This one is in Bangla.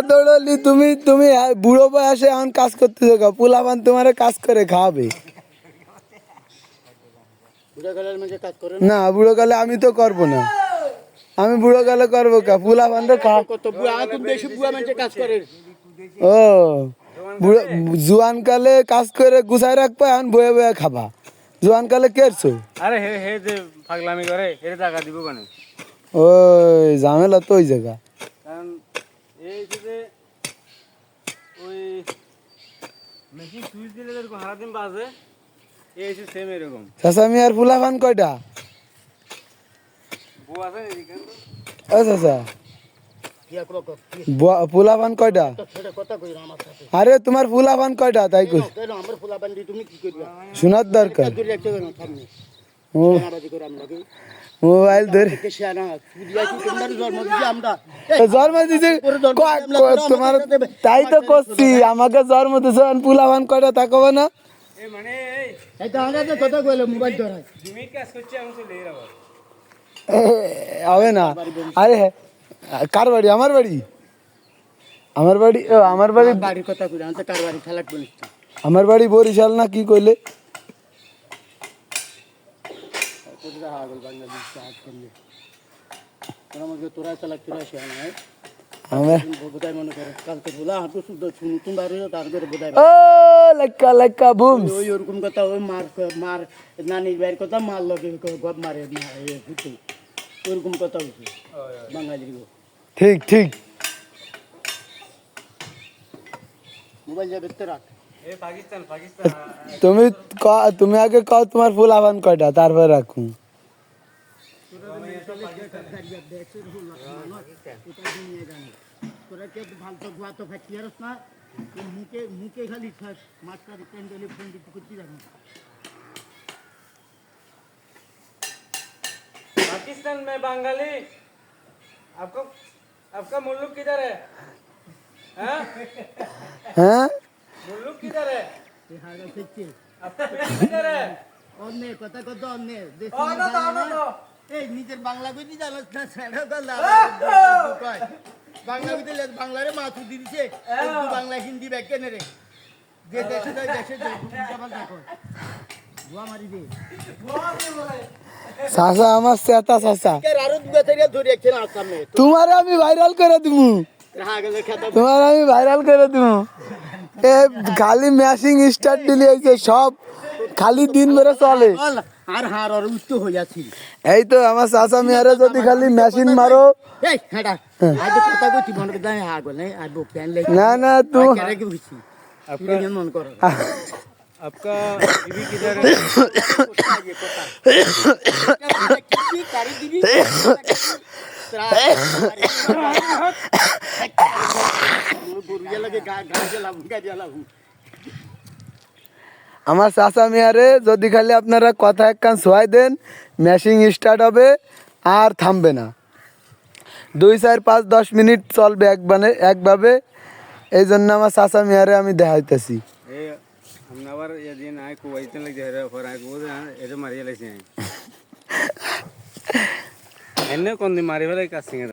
দৌড়লি তুমি তুমি বুড়ো বয়সে এখন কাজ করতে থাকো, পোলাপান তোমার কাজ করে খাওয়াবে না। বুড়ো কালে আমি তো করবো না, আমি বুড়ো কালে করবো কা পোলাপান তো ও জোয়ান কালে কাজ করে গুছাই রাখবা, এখন বয়ে বয়ে খাবা। জোয়ান কালে কেরছো? আরে হে হে যে পাগলামি করে এর টাকা দিব কেন? ওই ঝামেলা তো ওই জায়গা। কারণ এই যে ওই মেশিন সুইচ দিলে যেরকম সারাদিন বাজে, এই যে সেম এরকম। চাচা মিয়ার পোলাপান কয়টা? বউ আছে এদিকে? ও চাচা পোলাপান কয়টা? আরে তোমার পোলাপান কয়টা তাই কই শোনার দরকার। মোবাইল ধরে জন্ম দিছে তোমার, তাই তো করছি। আমাকে জন্ম দিছে, পোলাপান কয়টা তা কবে না? হবে না। আরে কার বাড়ি? আমার বাড়ি, আমার বাড়ি, আমার বাড়ি বাড়ির কথা কই আমি তো কার বাড়ি খেলাট বলিস। আমার বাড়ি বরিশাল না কি কইলে? তোরা চালাক তোরা সে নাই আমার বোধাই মনে করে কালকে বলা হাঁটু শুদ্ধ নতুন বাড়ি তার করে বোধাই ও লেক্কা লেক্কা বুম। ওই ওরকম কথা ওই মার মার নানির বাইরের কথা মার লগে গপ মারে ওরকম কথা হচ্ছে বাঙালির। ঠিক ঠিক। মোবাইল যাবে তো রাখ। পাকিস্তান পাকিস্তান তুমি তুমি আগে কও তোমার পোলাপান কয়টা, তারপর রাখুন। তোরা কে ভালো গোয়া তো খাচ্ছিস না, মুখে মুখে খালি মাস্টার প্যান্ডেলে ফোন দিতে করতে যাবেন। पाकिस्तान में बंगाली आपको आपका मुल्क किधर है? हाँ হ্যাঁ मुल्क किधर है? हागा फेंकते आपका पेट किधर है? অন্যে কথা কথা অন্যে দেশ तो এই নিজের বাংলা কইতে জানাস না সেটা কথা কয় বাংলা কইতে বাংলারে মাথু দিছে উর্দু বাংলা হিন্দি ব্যাকেনে রে যে দেশে যায় দেশে যাবাল দেখো গোয়া মারি দে চাচা আমার চেতা চাচা, কে আরো দুগা থেকে ধরে খেলা সামনে তোমার আমি ভাইরাল করে দিমু, হাগলে খেতা তোমার আমি ভাইরাল করে দিমু। এ খালি ম্যাশিং স্টার্ট দিলি হইছে, সব খালি দিন ধরে চলে। আর হার আর উচ্চ হই আছি এই তো আমার চাচা মিয়ারে যদি খালি মেশিন মারো। এই হেডা আজ কথা কইছি মনে করে দাই হাগলে আর বো প্যান লে না না তুই কেরে কি বুঝছি আপনি মন করো आपका बीवी किधर है? আমার চাচা মিয়ারে যদি খালি আপনারা কথা একখান শোয়াই দেন, মেশিং স্টার্ট হবে আর থামবে না। 2 4 5 10 মিনিট চলবে একভাবে। এই জন্য আমার চাচা মিয়ারে আমি দেখাইতেছি। हमने आवर ये दिन आए को वैसे लग जा रहा पर आए को ये जो मारी ले से एने कौन दी मारी वाले कासिंग